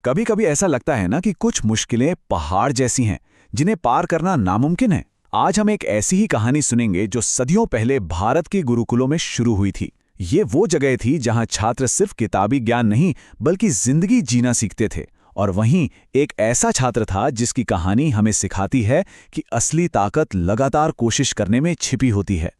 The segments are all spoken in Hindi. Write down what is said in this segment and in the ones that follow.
कभी कभी ऐसा लगता है ना कि कुछ मुश्किलें पहाड़ जैसी हैं जिन्हें पार करना नामुमकिन है। आज हम एक ऐसी ही कहानी सुनेंगे जो सदियों पहले भारत के गुरुकुलों में शुरू हुई थी। ये वो जगह थी जहां छात्र सिर्फ किताबी ज्ञान नहीं बल्कि जिंदगी जीना सीखते थे। और वहीं एक ऐसा छात्र था जिसकी कहानी हमें सिखाती है कि असली ताकत लगातार कोशिश करने में छिपी होती है।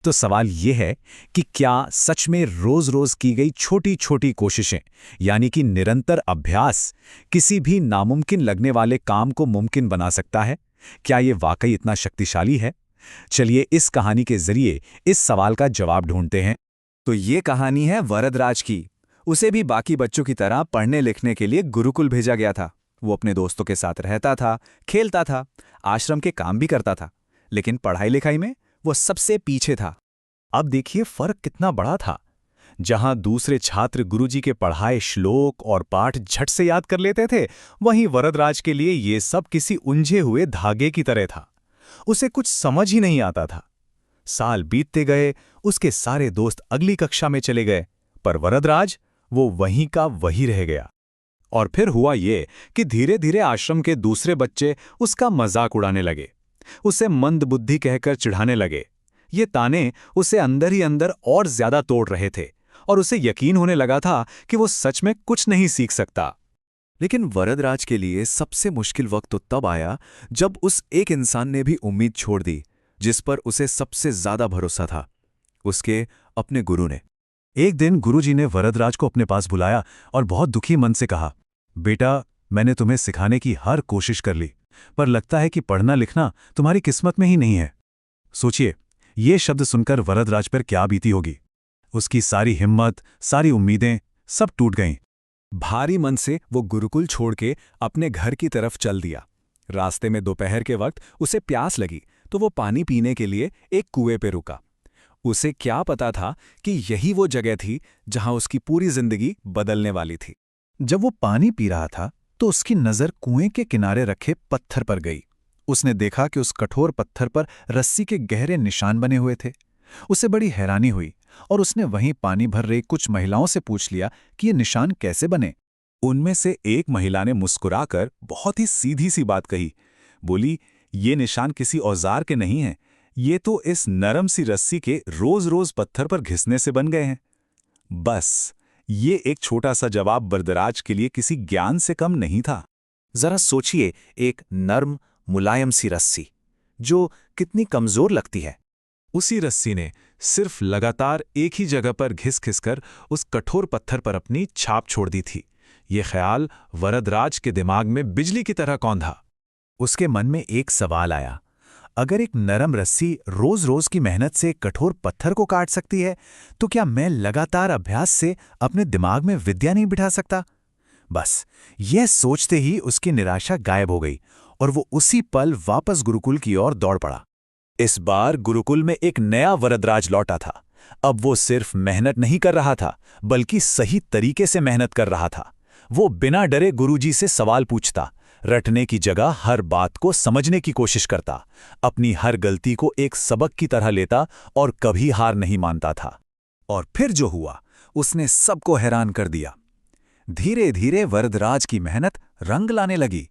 तो सवाल ये है कि क्या सच में रोज-रोज की गई छोटी-छोटी कोशिशें, यानी कि निरंतर अभ्यास, किसी भी नामुमकिन लगने वाले काम को मुमकिन बना सकता है? क्या ये वाकई इतना शक्तिशाली है? चलिए इस कहानी के जरिए इस सवाल का जवाब ढूंढते हैं। तो ये कहानी है वरदराज की। उसे भी बाकी बच्चों की तरह पढ़ने लिखने के लिए गुरुकुल भेजा गया था। वो अपने दोस्तों के साथ रहता था, खेलता था, आश्रम के काम भी करता था, लेकिन पढ़ाई लिखाई में वो सबसे पीछे था। अब देखिए फर्क कितना बड़ा था। जहां दूसरे छात्र गुरुजी के पढ़ाए श्लोक और पाठ झट से याद कर लेते थे, वहीं वरदराज के लिए ये सब किसी उलझे हुए धागे की तरह था। उसे कुछ समझ ही नहीं आता था। साल बीतते गए, उसके सारे दोस्त अगली कक्षा में चले गए, पर वरदराज वो वहीं का वही रह गया। और फिर हुआ ये कि धीरे धीरे आश्रम के दूसरे बच्चे उसका मजाक उड़ाने लगे, उसे मंदबुद्धि कहकर चिढ़ाने लगे। ये ताने उसे अंदर ही अंदर और ज्यादा तोड़ रहे थे और उसे यकीन होने लगा था कि वो सच में कुछ नहीं सीख सकता। लेकिन वरदराज के लिए सबसे मुश्किल वक्त तो तब आया जब उस एक इंसान ने भी उम्मीद छोड़ दी जिस पर उसे सबसे ज्यादा भरोसा था, उसके अपने गुरु ने। एक दिन गुरुजी ने वरदराज को अपने पास बुलाया और बहुत दुखी मन से कहा, बेटा, मैंने तुम्हें सिखाने की हर कोशिश कर ली, पर लगता है कि पढ़ना लिखना तुम्हारी किस्मत में ही नहीं है। सोचिए, ये शब्द सुनकर वरदराज पर क्या बीती होगी। उसकी सारी हिम्मत, सारी उम्मीदें सब टूट गईं। भारी मन से वो गुरुकुल छोड़ के अपने घर की तरफ चल दिया। रास्ते में दोपहर के वक्त उसे प्यास लगी तो वो पानी पीने के लिए एक कुएं पे रुका। उसे क्या पता था कि यही वो जगह थी जहां उसकी पूरी जिंदगी बदलने वाली थी। जब वो पानी पी रहा था तो उसकी नज़र कुएं के किनारे रखे पत्थर पर गई। उसने देखा कि उस कठोर पत्थर पर रस्सी के गहरे निशान बने हुए थे। उसे बड़ी हैरानी हुई और उसने वहीं पानी भर रही कुछ महिलाओं से पूछ लिया कि ये निशान कैसे बने। उनमें से एक महिला ने मुस्कुराकर बहुत ही सीधी सी बात कही। बोली, ये निशान किसी औजार के नहीं हैं, ये तो इस नरम सी रस्सी के रोज-रोज पत्थर पर घिसने से बन गए हैं। बस, ये एक छोटा सा जवाब वरदराज के लिए किसी ज्ञान से कम नहीं था। जरा सोचिए, एक नर्म मुलायम सी रस्सी जो कितनी कमजोर लगती है। उसी रस्सी ने सिर्फ लगातार एक ही जगह पर घिस-घिस कर उस कठोर पत्थर पर अपनी छाप छोड़ दी थी। ये ख्याल वरदराज के दिमाग में बिजली की तरह कौंधा। उसके मन में एक सवाल आया, अगर एक नरम रस्सी रोज-रोज की मेहनत से कठोर पत्थर को काट सकती है, तो क्या मैं लगातार अभ्यास से अपने दिमाग में विद्या नहीं बिठा सकता? बस, यह सोचते ही उसकी निराशा गायब हो गई और वो उसी पल वापस गुरुकुल की ओर दौड़ पड़ा। इस बार गुरुकुल में एक नया वरदराज लौटा था। अब वो सिर्फ मेहनत नहीं कर रहा था, बल्कि सही तरीके से मेहनत कर रहा था। वो बिना डरे गुरुजी से सवाल पूछता, रटने की जगह हर बात को समझने की कोशिश करता, अपनी हर गलती को एक सबक की तरह लेता और कभी हार नहीं मानता था। और फिर जो हुआ, उसने सबको हैरान कर दिया। धीरे धीरे वरदराज की मेहनत रंग लाने लगी।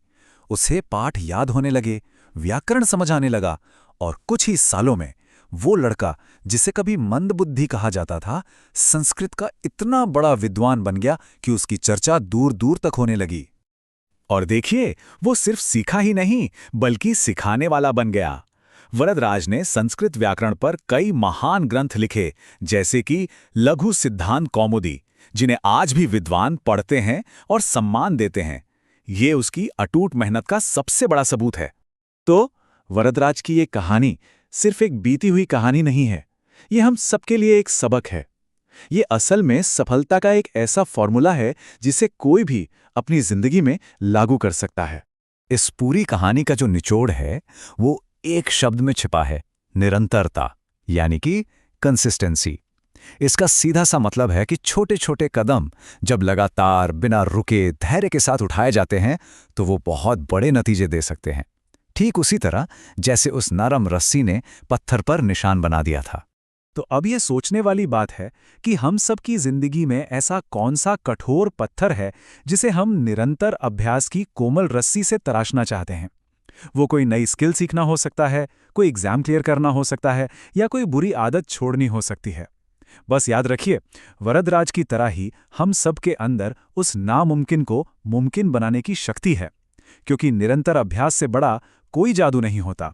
उसे पाठ याद होने लगे, व्याकरण समझ आने लगा और कुछ ही सालों में वो लड़का जिसे कभी मंदबुद्धि कहा जाता था, संस्कृत का इतना बड़ा विद्वान बन गया कि उसकी चर्चा दूर दूर तक होने लगी। और देखिए, वो सिर्फ सीखा ही नहीं बल्कि सिखाने वाला बन गया। वरदराज ने संस्कृत व्याकरण पर कई महान ग्रंथ लिखे, जैसे कि लघु सिद्धांत कौमुदी, जिन्हें आज भी विद्वान पढ़ते हैं और सम्मान देते हैं। ये उसकी अटूट मेहनत का सबसे बड़ा सबूत है। तो वरदराज की ये कहानी सिर्फ एक बीती हुई कहानी नहीं है, ये हम सबके लिए एक सबक है। ये असल में सफलता का एक ऐसा फॉर्मूला है जिसे कोई भी अपनी जिंदगी में लागू कर सकता है। इस पूरी कहानी का जो निचोड़ है वो एक शब्द में छिपा है, निरंतरता, यानी कि कंसिस्टेंसी। इसका सीधा सा मतलब है कि छोटे छोटे कदम जब लगातार बिना रुके धैर्य के साथ उठाए जाते हैं तो वो बहुत बड़े नतीजे दे सकते हैं। ठीक उसी तरह जैसे उस नरम रस्सी ने पत्थर पर निशान बना दिया था। तो अब ये सोचने वाली बात है कि हम सब की जिंदगी में ऐसा कौन सा कठोर पत्थर है जिसे हम निरंतर अभ्यास की कोमल रस्सी से तराशना चाहते हैं। वो कोई नई स्किल सीखना हो सकता है, कोई एग्जाम क्लियर करना हो सकता है, या कोई बुरी आदत छोड़नी हो सकती है। बस याद रखिए, वरदराज की तरह ही हम सब के अंदर उस नामुमकिन को मुमकिन बनाने की शक्ति है, क्योंकि निरंतर अभ्यास से बड़ा कोई जादू नहीं होता।